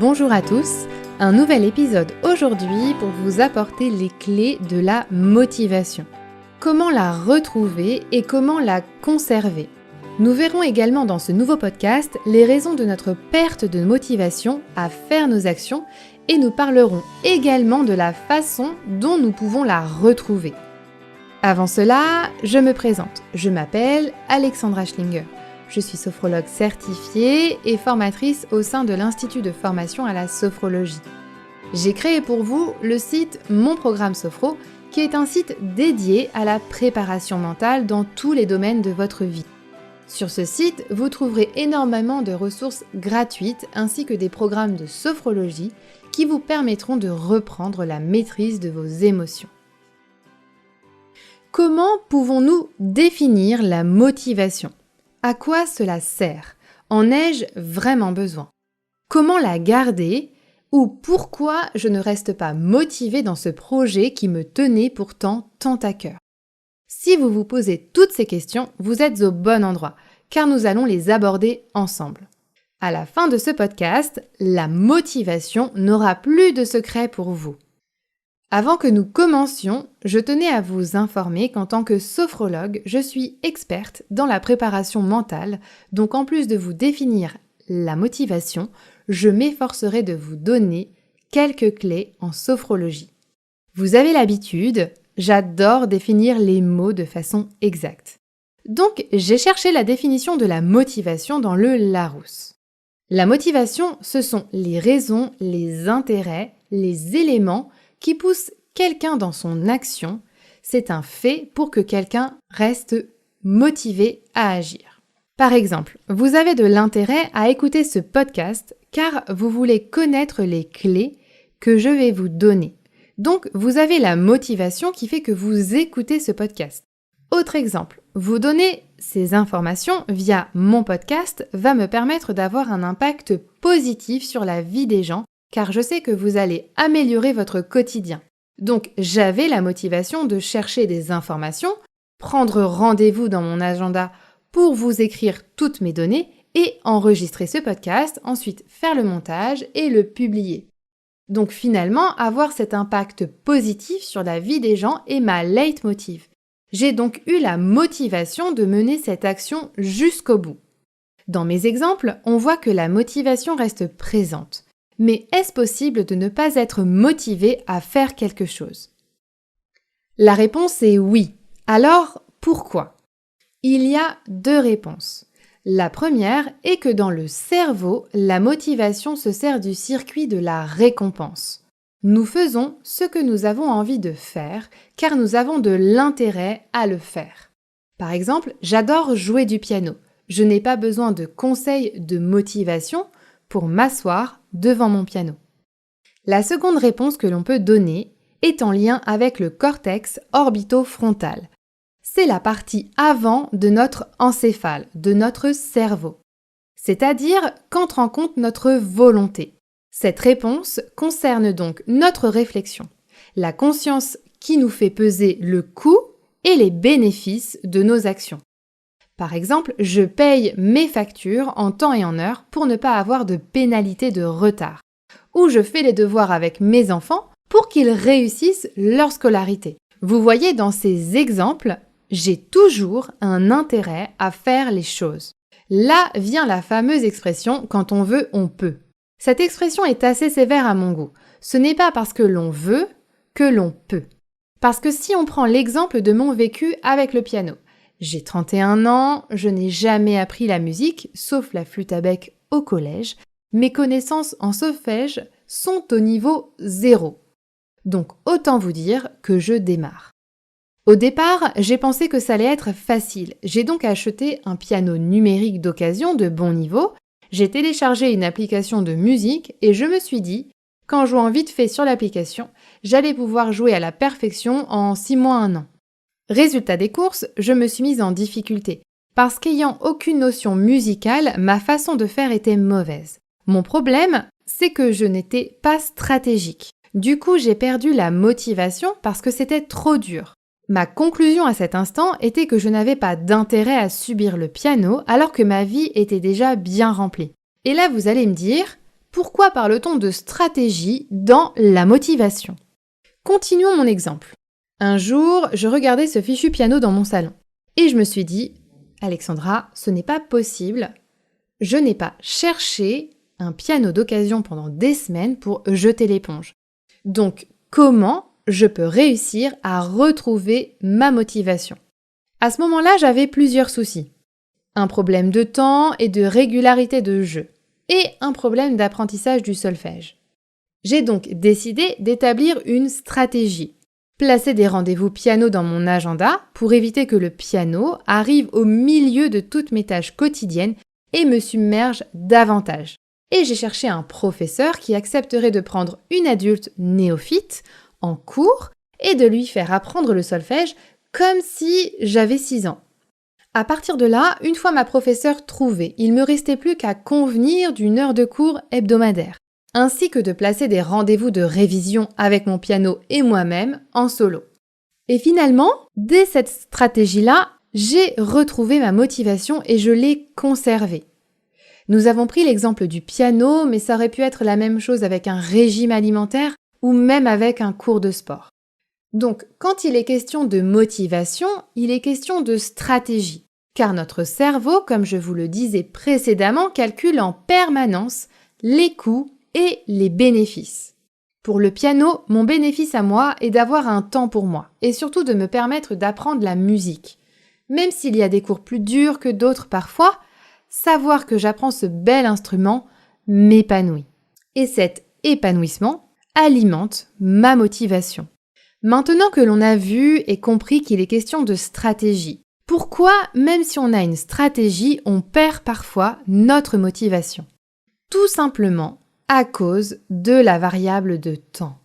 Bonjour à tous, un nouvel épisode aujourd'hui pour vous apporter les clés de la motivation. Comment la retrouver et comment la conserver. Nous verrons également dans ce nouveau podcast les raisons de notre perte de motivation à faire nos actions et nous parlerons également de la façon dont nous pouvons la retrouver. Avant cela, je me présente. Je m'appelle Alexandra Schlinger. Je suis sophrologue certifiée et formatrice au sein de l'Institut de formation à la sophrologie. J'ai créé pour vous le site Mon Programme Sophro, qui est un site dédié à la préparation mentale dans tous les domaines de votre vie. Sur ce site, vous trouverez énormément de ressources gratuites ainsi que des programmes de sophrologie qui vous permettront de reprendre la maîtrise de vos émotions. Comment pouvons-nous définir la motivation ? À quoi cela sert ? En ai-je vraiment besoin ? Comment la garder ? Ou pourquoi je ne reste pas motivée dans ce projet qui me tenait pourtant tant à cœur ? Si vous vous posez toutes ces questions, vous êtes au bon endroit, car nous allons les aborder ensemble. À la fin de ce podcast, la motivation n'aura plus de secret pour vous. Avant que nous commencions, je tenais à vous informer qu'en tant que sophrologue, je suis experte dans la préparation mentale, donc en plus de vous définir la motivation, je m'efforcerai de vous donner quelques clés en sophrologie. Vous avez l'habitude, j'adore définir les mots de façon exacte. Donc, j'ai cherché la définition de la motivation dans le Larousse. La motivation, ce sont les raisons, les intérêts, les éléments qui poussent quelqu'un dans son action. C'est un fait pour que quelqu'un reste motivé à agir. Par exemple, vous avez de l'intérêt à écouter ce podcast car vous voulez connaître les clés que je vais vous donner. Donc, vous avez la motivation qui fait que vous écoutez ce podcast. Autre exemple, vous donner ces informations via mon podcast va me permettre d'avoir un impact positif sur la vie des gens car je sais que vous allez améliorer votre quotidien. Donc, j'avais la motivation de chercher des informations, prendre rendez-vous dans mon agenda pour vous écrire toutes mes données et enregistrer ce podcast, ensuite faire le montage et le publier. Donc finalement, avoir cet impact positif sur la vie des gens est ma leitmotiv. J'ai donc eu la motivation de mener cette action jusqu'au bout. Dans mes exemples, on voit que la motivation reste présente. Mais est-ce possible de ne pas être motivé à faire quelque chose ? La réponse est oui. Alors, pourquoi ? Il y a deux réponses. La première est que dans le cerveau, la motivation se sert du circuit de la récompense. Nous faisons ce que nous avons envie de faire car nous avons de l'intérêt à le faire. Par exemple, j'adore jouer du piano. Je n'ai pas besoin de conseils de motivation pour m'asseoir devant mon piano. La seconde réponse que l'on peut donner est en lien avec le cortex orbitofrontal. C'est la partie avant de notre encéphale, de notre cerveau. C'est-à-dire qu'entre en compte notre volonté. Cette réponse concerne donc notre réflexion, la conscience qui nous fait peser le coût et les bénéfices de nos actions. Par exemple, je paye mes factures en temps et en heure pour ne pas avoir de pénalité de retard. Ou je fais les devoirs avec mes enfants pour qu'ils réussissent leur scolarité. Vous voyez, dans ces exemples, j'ai toujours un intérêt à faire les choses. Là vient la fameuse expression « quand on veut, on peut ». Cette expression est assez sévère à mon goût. Ce n'est pas parce que l'on veut que l'on peut. Parce que si on prend l'exemple de mon vécu avec le piano, j'ai 31 ans, je n'ai jamais appris la musique, sauf la flûte à bec au collège. Mes connaissances en solfège sont au niveau 0. Donc autant vous dire que je démarre. Au départ, j'ai pensé que ça allait être facile. J'ai donc acheté un piano numérique d'occasion de bon niveau. J'ai téléchargé une application de musique et je me suis dit, qu'en jouant vite fait sur l'application, j'allais pouvoir jouer à la perfection en 6 mois, 1 an. Résultat des courses, je me suis mise en difficulté. Parce qu'ayant aucune notion musicale, ma façon de faire était mauvaise. Mon problème, c'est que je n'étais pas stratégique. Du coup, j'ai perdu la motivation parce que c'était trop dur. Ma conclusion à cet instant était que je n'avais pas d'intérêt à subir le piano alors que ma vie était déjà bien remplie. Et là, vous allez me dire, pourquoi parle-t-on de stratégie dans la motivation? Continuons mon exemple. Un jour, je regardais ce fichu piano dans mon salon et je me suis dit « Alexandra, ce n'est pas possible. Je n'ai pas cherché un piano d'occasion pendant des semaines pour jeter l'éponge. Donc, comment je peux réussir à retrouver ma motivation ?» À ce moment-là, j'avais plusieurs soucis. Un problème de temps et de régularité de jeu, et un problème d'apprentissage du solfège. J'ai donc décidé d'établir une stratégie. Placer des rendez-vous piano dans mon agenda pour éviter que le piano arrive au milieu de toutes mes tâches quotidiennes et me submerge davantage. Et j'ai cherché un professeur qui accepterait de prendre une adulte néophyte en cours et de lui faire apprendre le solfège comme si j'avais 6 ans. À partir de là, une fois ma professeure trouvée, il ne me restait plus qu'à convenir d'une heure de cours hebdomadaire, ainsi que de placer des rendez-vous de révision avec mon piano et moi-même en solo. Et finalement, dès cette stratégie-là, j'ai retrouvé ma motivation et je l'ai conservée. Nous avons pris l'exemple du piano, mais ça aurait pu être la même chose avec un régime alimentaire ou même avec un cours de sport. Donc, quand il est question de motivation, il est question de stratégie, car notre cerveau, comme je vous le disais précédemment, calcule en permanence les coûts et les bénéfices. Pour le piano, mon bénéfice à moi est d'avoir un temps pour moi, et surtout de me permettre d'apprendre la musique. Même s'il y a des cours plus durs que d'autres parfois, savoir que j'apprends ce bel instrument m'épanouit. Et cet épanouissement alimente ma motivation. Maintenant que l'on a vu et compris qu'il est question de stratégie, pourquoi, même si on a une stratégie, on perd parfois notre motivation? Tout simplement à cause de la variable de temps.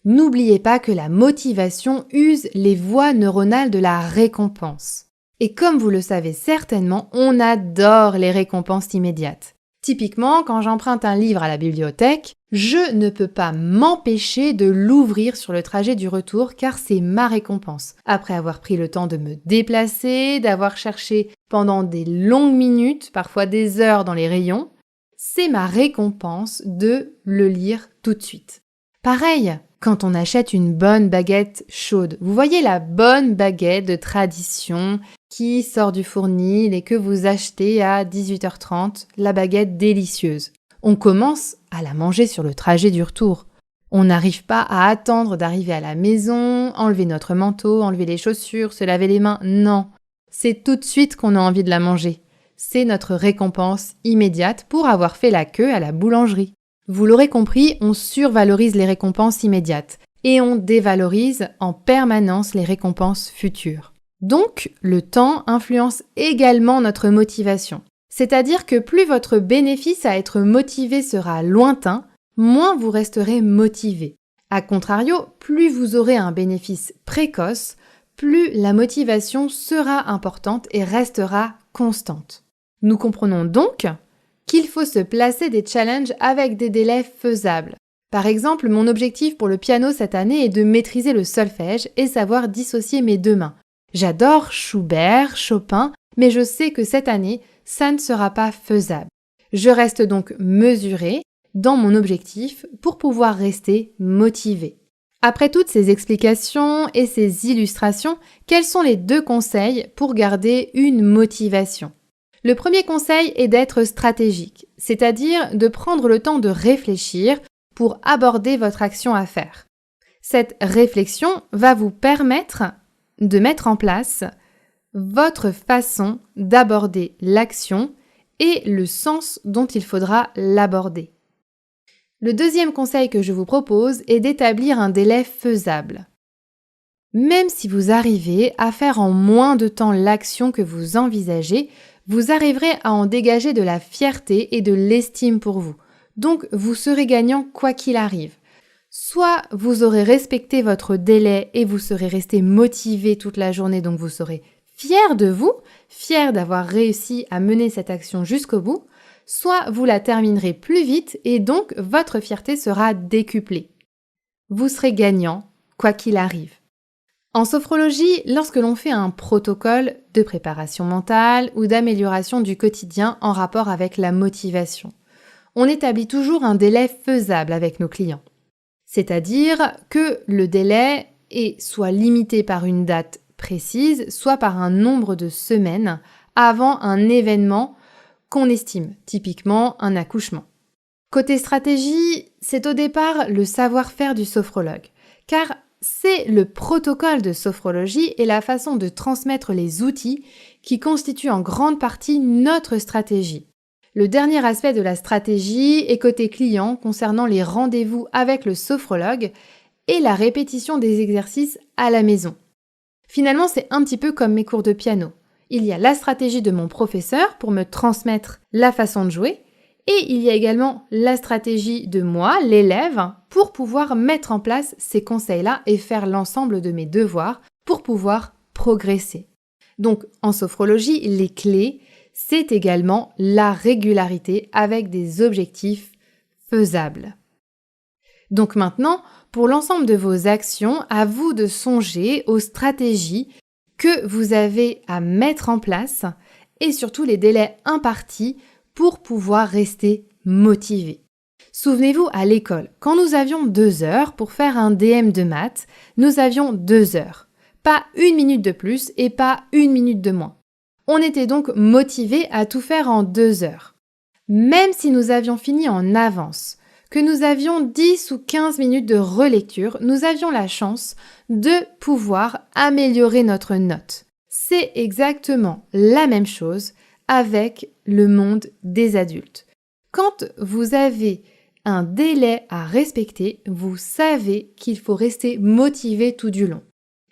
N'oubliez pas que la motivation use les voies neuronales de la récompense. Et comme vous le savez certainement, on adore les récompenses immédiates. Typiquement, quand j'emprunte un livre à la bibliothèque, je ne peux pas m'empêcher de l'ouvrir sur le trajet du retour car c'est ma récompense. Après avoir pris le temps de me déplacer, d'avoir cherché pendant des longues minutes, parfois des heures dans les rayons, c'est ma récompense de le lire tout de suite. Pareil, quand on achète une bonne baguette chaude, vous voyez la bonne baguette de tradition qui sort du fournil et que vous achetez à 18h30, la baguette délicieuse. On commence à la manger sur le trajet du retour. On n'arrive pas à attendre d'arriver à la maison, enlever notre manteau, enlever les chaussures, se laver les mains. Non, c'est tout de suite qu'on a envie de la manger. C'est notre récompense immédiate pour avoir fait la queue à la boulangerie. Vous l'aurez compris, on survalorise les récompenses immédiates et on dévalorise en permanence les récompenses futures. Donc, le temps influence également notre motivation. C'est-à-dire que plus votre bénéfice à être motivé sera lointain, moins vous resterez motivé. A contrario, plus vous aurez un bénéfice précoce, plus la motivation sera importante et restera constante. Nous comprenons donc qu'il faut se placer des challenges avec des délais faisables. Par exemple, mon objectif pour le piano cette année est de maîtriser le solfège et savoir dissocier mes deux mains. J'adore Schubert, Chopin, mais je sais que cette année, ça ne sera pas faisable. Je reste donc mesurée dans mon objectif pour pouvoir rester motivée. Après toutes ces explications et ces illustrations, quels sont les 2 conseils pour garder une motivation? Le premier conseil est d'être stratégique, c'est-à-dire de prendre le temps de réfléchir pour aborder votre action à faire. Cette réflexion va vous permettre de mettre en place votre façon d'aborder l'action et le sens dont il faudra l'aborder. Le deuxième conseil que je vous propose est d'établir un délai faisable. Même si vous arrivez à faire en moins de temps l'action que vous envisagez, vous arriverez à en dégager de la fierté et de l'estime pour vous. Donc, vous serez gagnant quoi qu'il arrive. Soit vous aurez respecté votre délai et vous serez resté motivé toute la journée, donc vous serez fier de vous, fier d'avoir réussi à mener cette action jusqu'au bout, soit vous la terminerez plus vite et donc votre fierté sera décuplée. Vous serez gagnant quoi qu'il arrive. En sophrologie, lorsque l'on fait un protocole de préparation mentale ou d'amélioration du quotidien en rapport avec la motivation, on établit toujours un délai faisable avec nos clients. C'est-à-dire que le délai est soit limité par une date précise, soit par un nombre de semaines avant un événement qu'on estime, typiquement un accouchement. Côté stratégie, c'est au départ le savoir-faire du sophrologue, car c'est le protocole de sophrologie et la façon de transmettre les outils qui constituent en grande partie notre stratégie. Le dernier aspect de la stratégie est côté client concernant les rendez-vous avec le sophrologue et la répétition des exercices à la maison. Finalement, c'est un petit peu comme mes cours de piano. Il y a la stratégie de mon professeur pour me transmettre la façon de jouer et il y a également la stratégie de moi, l'élève, pour pouvoir mettre en place ces conseils-là et faire l'ensemble de mes devoirs pour pouvoir progresser. Donc, en sophrologie, les clés, c'est également la régularité avec des objectifs faisables. Donc maintenant, pour l'ensemble de vos actions, à vous de songer aux stratégies que vous avez à mettre en place et surtout les délais impartis pour pouvoir rester motivé. Souvenez-vous à l'école, quand nous avions 2 heures pour faire un DM de maths, nous avions 2 heures. Pas 1 minute de plus et pas 1 minute de moins. On était donc motivé à tout faire en 2 heures. Même si nous avions fini en avance, que nous avions 10 ou 15 minutes de relecture, nous avions la chance de pouvoir améliorer notre note. C'est exactement la même chose avec le monde des adultes. Quand vous avez un délai à respecter, vous savez qu'il faut rester motivé tout du long.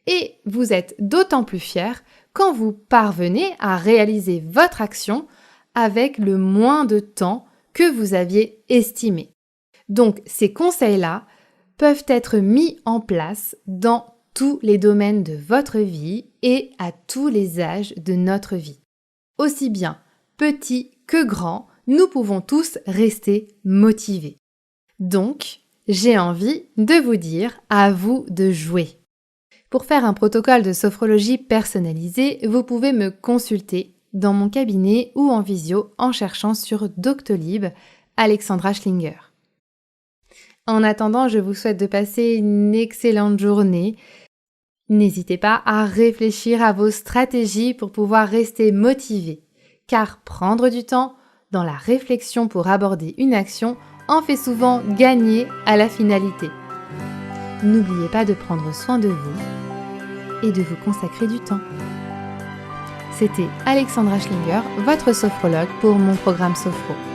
Et vous êtes d'autant plus fier quand vous parvenez à réaliser votre action avec le moins de temps que vous aviez estimé. Donc, ces conseils-là peuvent être mis en place dans tous les domaines de votre vie et à tous les âges de notre vie. Aussi bien petit que grand, nous pouvons tous rester motivés. Donc, j'ai envie de vous dire à vous de jouer. Pour faire un protocole de sophrologie personnalisé, vous pouvez me consulter dans mon cabinet ou en visio en cherchant sur Doctolib Alexandra Schlinger. En attendant, je vous souhaite de passer une excellente journée. N'hésitez pas à réfléchir à vos stratégies pour pouvoir rester motivé, car prendre du temps dans la réflexion pour aborder une action en fait souvent gagner à la finalité. N'oubliez pas de prendre soin de vous et de vous consacrer du temps. C'était Alexandra Schlinger, votre sophrologue pour mon programme Sophro.